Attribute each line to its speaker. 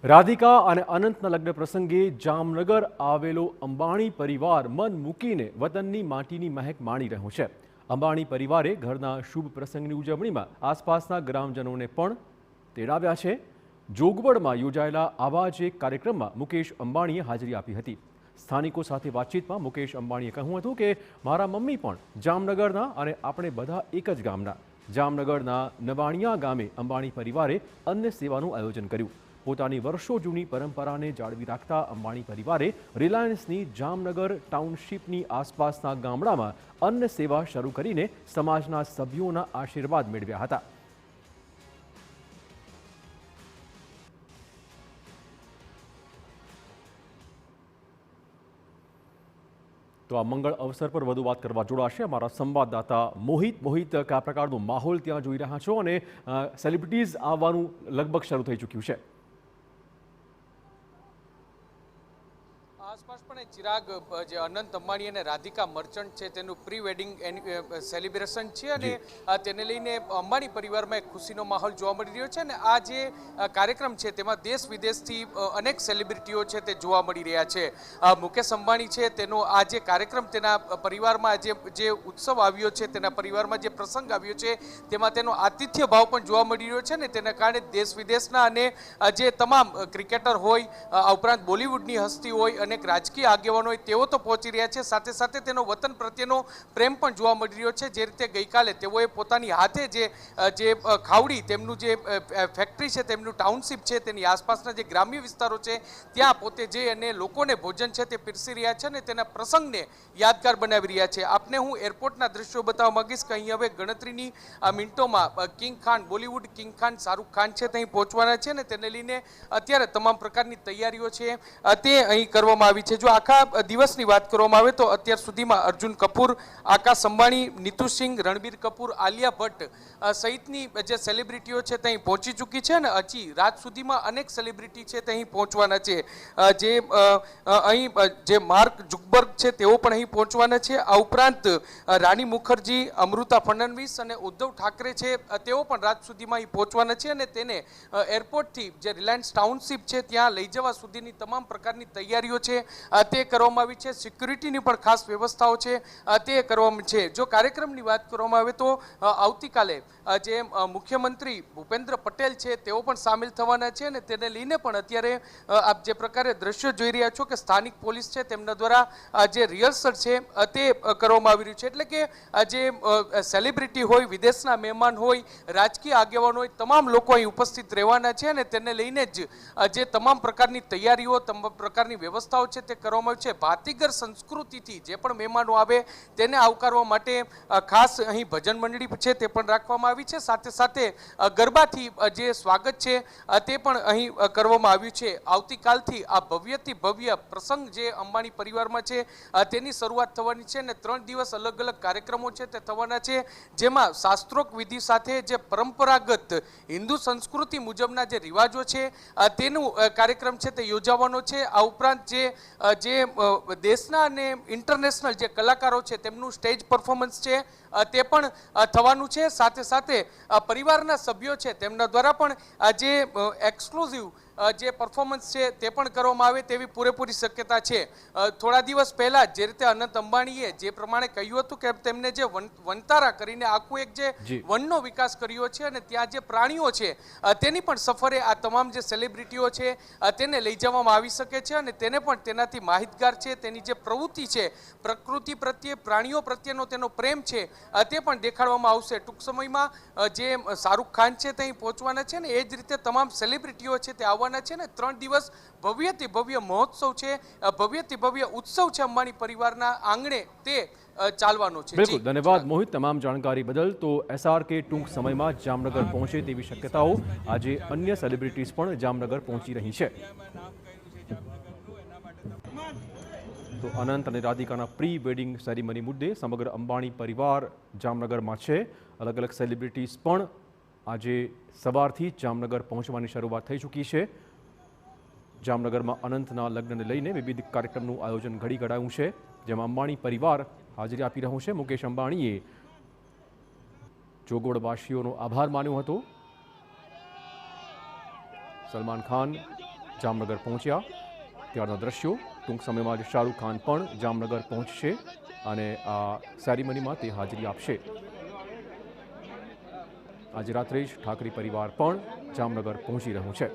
Speaker 1: રાધિકા અને અનંતના લગ્ન પ્રસંગે જામનગર આવેલો અંબાણી પરિવાર મન મૂકીને વતનની માટીની મહેક માણી રહ્યો છે। અંબાણી પરિવારે ઘરના શુભ પ્રસંગની ઉજવણીમાં આસપાસના ગ્રામજનોને પણ તેડાવ્યા છે। જોગવડમાં યોજાયેલા આવા જ એક કાર્યક્રમમાં મુકેશ અંબાણીએ હાજરી આપી હતી। સ્થાનિકો સાથે વાતચીતમાં મુકેશ અંબાણીએ કહ્યું હતું કે મારા મમ્મી પણ જામનગરના અને આપણે બધા એક જ ગામના। જામનગરના નવાણિયા ગામે અંબાણી પરિવારે અન્ન સેવાનું આયોજન કર્યું। પોતાની વર્ષો જૂની પરંપરાને જાળવી રાખતા અંબાણી પરિવારે રિલાયન્સની જામનગર ટાઉનશીપની આસપાસના ગામડામાં અન્ન સેવા શરૂ કરીને સમાજના સભ્યોના આશીર્વાદ મેળવ્યા હતા। તો આ મંગળ અવસર પર વધુ વાત કરવા જોડાશે અમારા સંવાદદાતા મોહિત કયા પ્રકારનો માહોલ ત્યાં જોઈ રહ્યા છો અને સેલિબ્રિટીઝ આવવાનું લગભગ શરૂ થઈ ચૂક્યું છે।
Speaker 2: આસપાસ પણ ચિરાગ જે અનંત અંબાણી અને રાધિકા મર્ચન્ટ છે તેનું પ્રી વેડિંગ સેલિબ્રેશન છે અને તેને લઈને અંબાણી પરિવારમાં એક ખુશીનો માહોલ જોવા મળી રહ્યો છે અને આ જે કાર્યક્રમ છે તેમાં દેશ વિદેશથી અનેક સેલિબ્રિટીઓ છે તે જોવા મળી રહ્યા છે। મુકેશ અંબાણી છે તેનો આ જે કાર્યક્રમ તેના પરિવારમાં જે ઉત્સવ આવ્યો છે તેના પરિવારમાં જે પ્રસંગ આવ્યો છે તેમાં તેનો આતિથ્ય ભાવ પણ જોવા મળી રહ્યો છે ને તેના કારણે દેશ વિદેશના અને જે તમામ ક્રિકેટર હોય આ ઉપરાંત બોલિવૂડની હસ્તી હોય અને રાજકીય આગેવાનો હોય તેઓ તો પહોંચી રહ્યા છે। સાથે સાથે તેનો વતન પ્રત્યેનો પ્રેમ પણ જોવા મળી રહ્યો છે। જે રીતે ગઈકાલે તેઓએ પોતાની હાથે જે ખાવડી તેમનું જે ફેક્ટરી છે તેમનું ટાઉનશીપ છે તેની આસપાસના જે ગ્રામ્ય વિસ્તારો છે ત્યાં પોતે જઈ અને લોકોને ભોજન છે તે પીરસી રહ્યા છે અને તેના પ્રસંગને યાદગાર બનાવી રહ્યા છે। આપને હું એરપોર્ટના દ્રશ્યો બતાવવા માંગીશ કે અહીં હવે ગણતરીની મિનિટોમાં કિંગ ખાન બોલિવૂડ કિંગ ખાન શાહરૂખ ખાન છે ત્યાં પહોંચવાના છે અને તેને લઈને અત્યારે તમામ પ્રકારની તૈયારીઓ છે તે અહીં કરવામાં આવી છે। જો આખા દિવસની વાત કરવામાં આવે તો અત્યાર સુધીમાં અર્જુન કપૂર, આકાશ અંબાણી, નીતુ સિંહ, રણબીર કપૂર, આલિયા ભટ્ટ સહિતની જે સેલિબ્રિટીઓ છે ત્યાં પહોંચી ચૂકી છે અને હજી રાત સુધીમાં અનેક સેલિબ્રિટી છે ત્યાં પહોંચવાના છે। જે અહીં જે માર્ક ઝુકબર્ગ છે તેઓ પણ અહીં પહોંચવાના છે। આ ઉપરાંત રાની મુખર્જી, અમૃતા ફડણવીસ અને ઉદ્ધવ ઠાકરે છે તેઓ પણ રાત સુધીમાં અહીં પહોંચવાના છે અને તેને એરપોર્ટથી જે રિલાયન્સ ટાઉનશીપ છે ત્યાં લઈ જવા સુધીની તમામ પ્રકારની તૈયારીઓ છે તે કરવામાં આવી છે। સિક્યુરિટીની પણ ખાસ વ્યવસ્થાઓ છે તે કરવામાં છે। જો કાર્યક્રમની વાત કરવામાં આવે તો આવતીકાલે જે મુખ્યમંત્રી ભૂપેન્દ્ર પટેલ છે તેઓ પણ સામેલ થવાના છે અને તેને લઈને પણ અત્યારે આપ જે પ્રકારે દ્રશ્યો જોઈ રહ્યા છો કે સ્થાનિક પોલીસ છે તેમના દ્વારા જે રિહર્સલ છે તે કરવામાં આવી રહ્યું છે। એટલે કે જે સેલિબ્રિટી હોય, વિદેશના મહેમાન હોય, રાજકીય આગેવાન હોય, તમામ લોકો અહીં ઉપસ્થિત રહેવાના છે અને તેને લઈને જ જે તમામ પ્રકારની તૈયારીઓ, તમામ પ્રકારની વ્યવસ્થાઓ છે તે કરવામાં આવી છે। ભાતીગર સંસ્કૃતિથી જે પણ મહેમાનો આવે તેને આવકારવા માટે ખાસ અહીં ભજન મંડળી છે તે પણ રાખવામાં આવી છે। સાથે સાથે ગરબાથી જે સ્વાગત છે તે પણ અહીં કરવામાં આવ્યું છે। આવતીકાલથી આ ભવ્યથી ભવ્ય પ્રસંગ જે અંબાણી પરિવારમાં છે તેની શરૂઆત થવાની છે અને 3 દિવસ અલગ અલગ કાર્યક્રમો છે તે થવાના છે જેમાં શાસ્ત્રોક્ત વિધિ સાથે જે પરંપરાગત હિન્દુ સંસ્કૃતિ મુજબના જે રિવાજો છે તેનું કાર્યક્રમ છે તે યોજાવાનો છે। આ ઉપરાંત જે દેશના અને ઇન્ટરનેશનલ જે કલાકારો છે તેમનું સ્ટેજ પરફોર્મન્સ છે તે પણ થવાનું છે। સાથે સાથે પરિવારના સભ્યો છે તેમના દ્વારા પણ જે એક્સક્લુઝિવ જે પરફોર્મન્સ છે તે પણ કરવામાં આવે તેવી પૂરેપૂરી શક્યતા છે। થોડા દિવસ પહેલા જે રીતે અનંત અંબાણીએ જે પ્રમાણે કહ્યું હતું કે તેમને જે વનતારા કરીને આખું એક જે વનનો વિકાસ કર્યો છે અને ત્યાં જે પ્રાણીઓ છે તેની પણ સફરે આ તમામ જે સેલિબ્રિટીઓ છે તેને લઈ જવામાં આવી શકે છે અને તેને પણ તેનાથી માહિતગાર છે। તેની જે પ્રવૃત્તિ છે, પ્રકૃતિ પ્રત્યે, પ્રાણીઓ પ્રત્યેનો તેનો પ્રેમ છે તે પણ દેખાડવામાં આવશે। ટૂંક સમયમાં જે શાહરૂખ ખાન છે ત્યાં પહોંચવાના છે ને એ જ રીતે તમામ સેલિબ્રિટીઓ છે તે આવવાના છે ને 3 દિવસ ભવ્યથી ભવ્ય મહોત્સવ છે, ભવ્યથી ભવ્ય ઉત્સવ છે અંબાણી પરિવારના આંગણે તે ચાલવાનો છે।
Speaker 1: બિલકુલ, ધન્યવાદ મોહિત તમામ જાણકારી બદલ। તો SRK ટૂંક સમયમાં જામનગર પહોંચે તેવી શક્યતાઓ, આજે અન્ય સેલિબ્રિટીઝ પણ જામનગર પહોંચી રહી છે। તો અનંત અને રાધિકાના પ્રી વેડિંગ સેરેમની મુદ્દે સમગ્ર અંબાણી પરિવાર જામનગરમાં છે। અલગ અલગ સેલિબ્રિટીઝ પણ આજે સવારથી જામનગર પહોંચવાની શરૂઆત થઈ ચૂકી છે। જામનગરમાં અનંતના લગ્નને લઈને વિવિધ કાર્યક્રમનું આયોજન ઘડી ઘડાયું છે જેમાં અંબાણી પરિવાર હાજરી આપી રહ્યો છે। મુકેશ અંબાણીએ જોગવડવાસીઓનો આભાર માન્યો હતો। સલમાન ખાન, જામનગર પહોંચ્યા ત્યારના દ્રશ્યો. ટૂંક સમયમાં જ શાહરૂખ ખાન પણ જામનગર પહોંચશે અને આ સેરેમનીમાં તે હાજરી આપશે. આજે રાત્રે જ ઠાકરે પરિવાર પણ જામનગર પહોંચી રહ્યું છે.